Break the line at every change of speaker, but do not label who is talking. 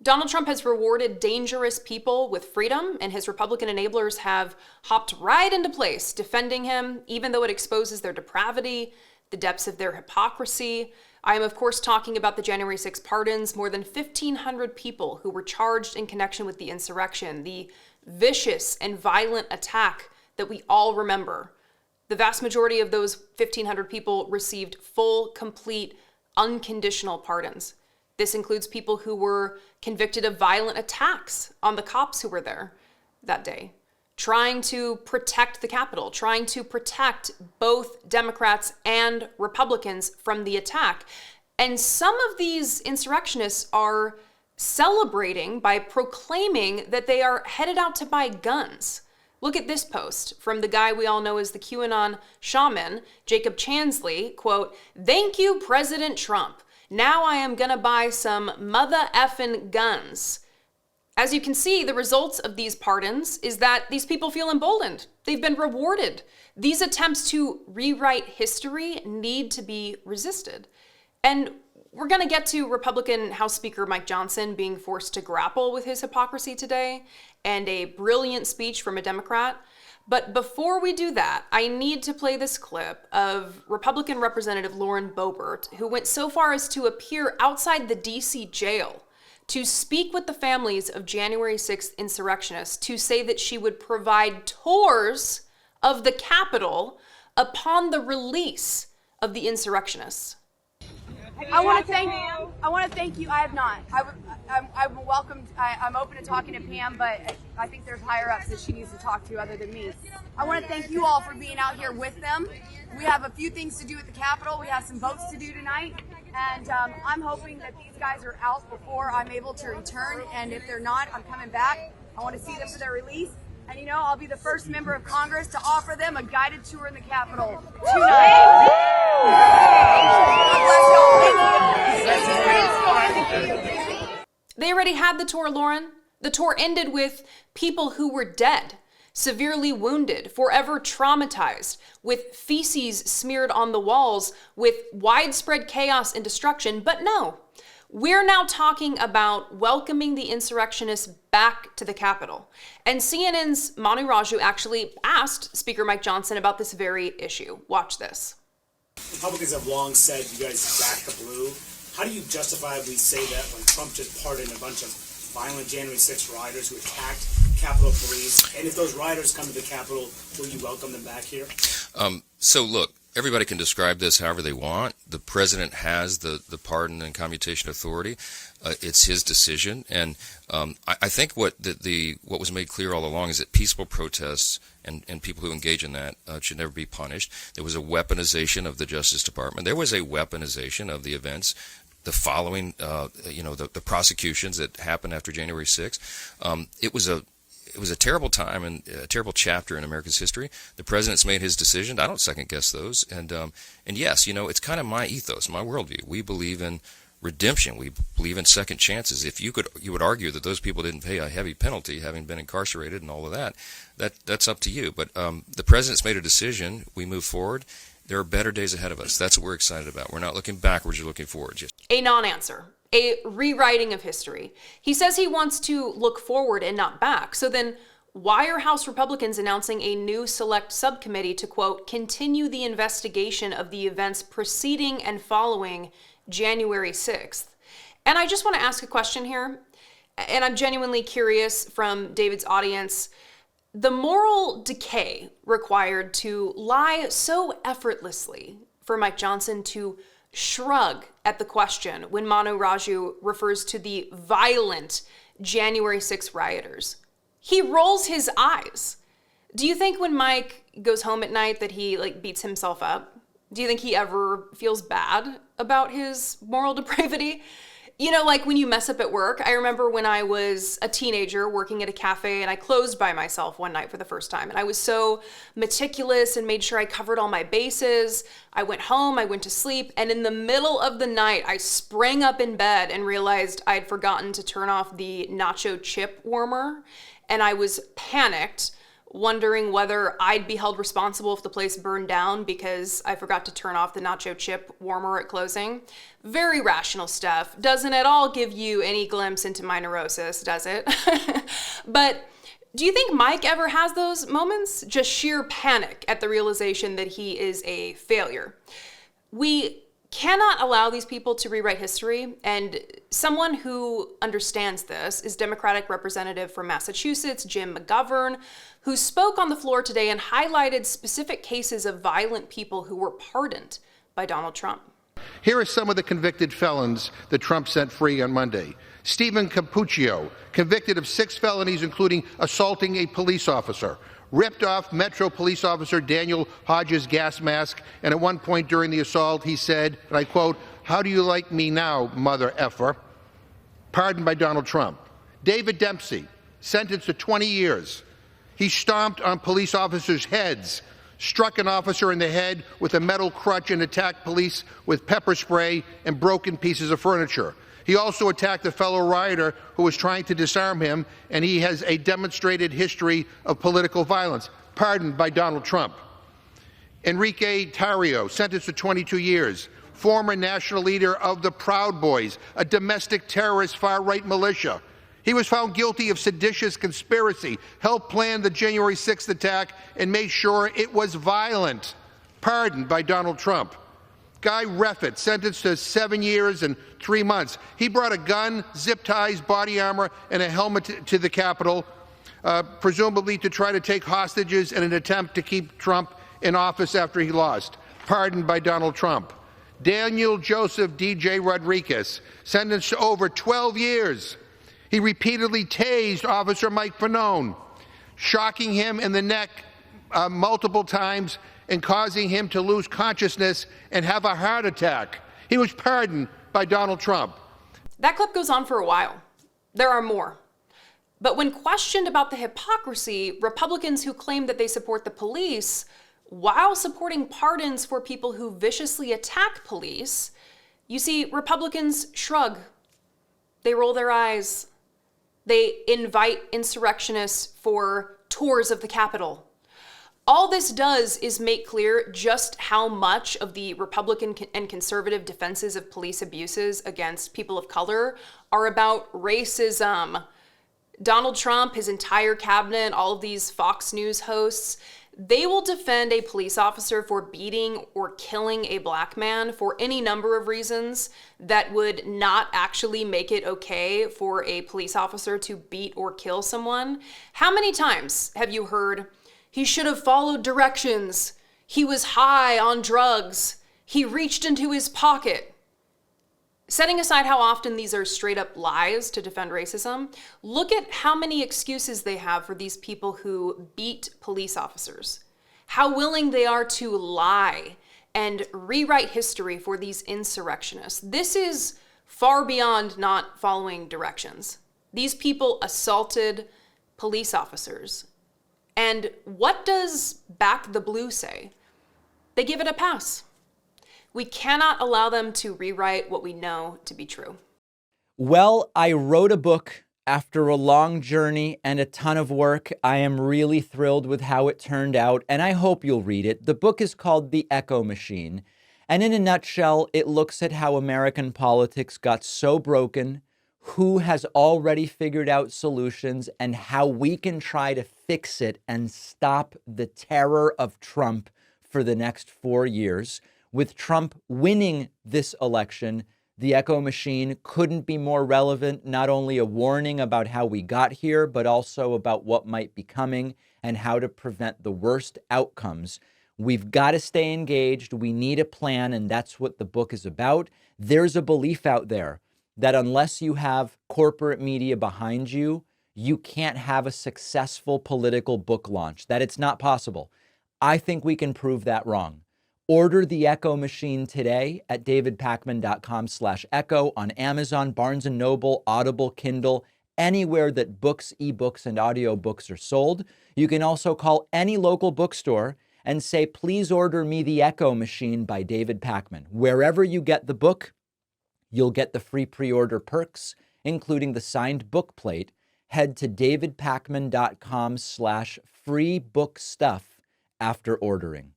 Donald Trump has rewarded dangerous people with freedom, and his Republican enablers have hopped right into place defending him, even though it exposes their depravity, the depths of their hypocrisy. I am, of course, talking about the January 6 pardons, more than 1,500 people who were charged in connection with the insurrection, the vicious and violent attack that we all remember. The vast majority of those 1,500 people received full, complete, unconditional pardons. This includes people who were convicted of violent attacks on the cops who were there that day, trying to protect the Capitol, trying to protect both Democrats and Republicans from the attack. And some of these insurrectionists are celebrating by proclaiming that they are headed out to buy guns. Look at this post from the guy we all know as the QAnon shaman, Jacob Chansley, quote, "Thank you, President Trump. Now I am gonna buy some mother effing guns." As you can see, the results of these pardons is that these people feel emboldened. They've been rewarded. These attempts to rewrite history need to be resisted. And we're gonna get to Republican House Speaker Mike Johnson being forced to grapple with his hypocrisy today and a brilliant speech from a Democrat. But before we do that, I need to play this clip of Republican Representative Lauren Boebert, who went so far as to appear outside the DC jail to speak with the families of January 6th insurrectionists to say that she would provide tours of the Capitol upon the release of the insurrectionists.
I want to thank you. I have not. I'm welcome. I'm open to talking to Pam, but I think there's higher ups that she needs to talk to other than me. I want to thank you all for being out here with them. We have a few things to do at the Capitol. We have some votes to do tonight, and I'm hoping that these guys are out before I'm able to return. And if they're not, I'm coming back. I want to see them for their release. And you know, I'll be the first member of Congress to offer them a guided tour in the Capitol tonight.
They already had the tour, Lauren. The tour ended with people who were dead, severely wounded, forever traumatized, with feces smeared on the walls, with widespread chaos and destruction. But no, we're now talking about welcoming the insurrectionists back to the Capitol. And CNN's Manu Raju actually asked Speaker Mike Johnson about this very issue. Watch this.
Republicans have long said you guys back the blue. How do you justifiably say that when Trump just pardoned a bunch of violent January 6 rioters who attacked Capitol Police? And if those rioters come to the Capitol, will you welcome them back here?
So look, everybody can describe this however they want. The president has the pardon and commutation authority. It's his decision. And I think what was made clear all along is that peaceful protests and people who engage in that should never be punished. There was a weaponization of the Justice Department. There was a weaponization of the events. The following, the prosecutions that happened after January 6th. It was a terrible time and a terrible chapter in America's history. The president's made his decision. I don't second guess those. And yes, it's kind of my ethos, my worldview. We believe in redemption. We believe in second chances. If you would argue that those people didn't pay a heavy penalty, having been incarcerated and all of that's up to you. But the president's made a decision. We move forward. There are better days ahead of us. That's what we're excited about. We're not looking backwards. We're looking forward.
A non-answer. A rewriting of history. He says he wants to look forward and not back. So then why are House Republicans announcing a new select subcommittee to, quote, continue the investigation of the events preceding and following January 6th? And I just want to ask a question here, and I'm genuinely curious from David's audience. The moral decay required to lie so effortlessly for Mike Johnson to shrug at the question when Manu Raju refers to the violent January 6 rioters. He rolls his eyes. Do you think when Mike goes home at night that he beats himself up? Do you think he ever feels bad about his moral depravity? Like when you mess up at work. I remember when I was a teenager working at a cafe and I closed by myself one night for the first time. And I was so meticulous and made sure I covered all my bases. I went home, I went to sleep, and in the middle of the night, I sprang up in bed and realized I'd forgotten to turn off the nacho chip warmer. And I was panicked, wondering whether I'd be held responsible if the place burned down because I forgot to turn off the nacho chip warmer at closing. Very rational stuff. Doesn't at all give you any glimpse into my neurosis, does it? But do you think Mike ever has those moments? Just sheer panic at the realization that he is a failure. We cannot allow these people to rewrite history, and someone who understands this is Democratic Representative from Massachusetts, Jim McGovern, who spoke on the floor today and highlighted specific cases of violent people who were pardoned by Donald Trump.
Here are some of the convicted felons that Trump set free on Monday. Stephen Cappuccio, convicted of 6 felonies, including assaulting a police officer, ripped off Metro police officer Daniel Hodges' gas mask, and at one point during the assault he said, and I quote, "How do you like me now, mother effer?" Pardoned by Donald Trump. David Dempsey, sentenced to 20 years. He stomped on police officers' heads, struck an officer in the head with a metal crutch, and attacked police with pepper spray and broken pieces of furniture. He also attacked a fellow rioter who was trying to disarm him, and he has a demonstrated history of political violence. Pardoned by Donald Trump. Enrique Tarrio, sentenced to 22 years. Former national leader of the Proud Boys, a domestic terrorist far-right militia. He was found guilty of seditious conspiracy, helped plan the January 6th attack, and made sure it was violent. Pardoned by Donald Trump. Guy Reffitt, sentenced to 7 years and 3 months. He brought a gun, zip ties, body armor, and a helmet to the Capitol, presumably to try to take hostages in an attempt to keep Trump in office after he lost. Pardoned by Donald Trump. Daniel Joseph D.J. Rodriguez, sentenced to over 12 years. He repeatedly tased Officer Mike Fanone, shocking him in the neck multiple times and causing him to lose consciousness and have a heart attack. He was pardoned by Donald Trump.
That clip goes on for a while. There are more. But when questioned about the hypocrisy, Republicans who claim that they support the police while supporting pardons for people who viciously attack police, you see Republicans shrug. They roll their eyes. They invite insurrectionists for tours of the Capitol. All this does is make clear just how much of the Republican and conservative defenses of police abuses against people of color are about racism. Donald Trump, his entire cabinet, all of these Fox News hosts, they will defend a police officer for beating or killing a black man for any number of reasons that would not actually make it okay for a police officer to beat or kill someone. How many times have you heard, "He should have followed directions. He was high on drugs. He reached into his pocket"? Setting aside how often these are straight up lies to defend racism, look at how many excuses they have for these people who beat police officers. How willing they are to lie and rewrite history for these insurrectionists. This is far beyond not following directions. These people assaulted police officers. And what does Back the Blue say? They give it a pass. We cannot allow them to rewrite what we know to be true.
Well, I wrote a book after a long journey and a ton of work. I am really thrilled with how it turned out, and I hope you'll read it. The book is called The Echo Machine, and in a nutshell, it looks at how American politics got so broken, who has already figured out solutions, and how we can try to fix it and stop the terror of Trump for the next 4 years. With Trump winning this election, the Echo Machine couldn't be more relevant, not only a warning about how we got here, but also about what might be coming and how to prevent the worst outcomes. We've got to stay engaged. We need a plan, and that's what the book is about. There's a belief out there that unless you have corporate media behind you, you can't have a successful political book launch, that it's not possible. I think we can prove that wrong. Order The Echo Machine today at davidpakman.com/echo on Amazon, Barnes & Noble, Audible, Kindle, anywhere that books, ebooks, and audiobooks are sold. You can also call any local bookstore and say, "Please order me The Echo Machine by David Pakman." Wherever you get the book, you'll get the free pre-order perks, including the signed book plate. head to davidpakman.com/freebookstuff after ordering.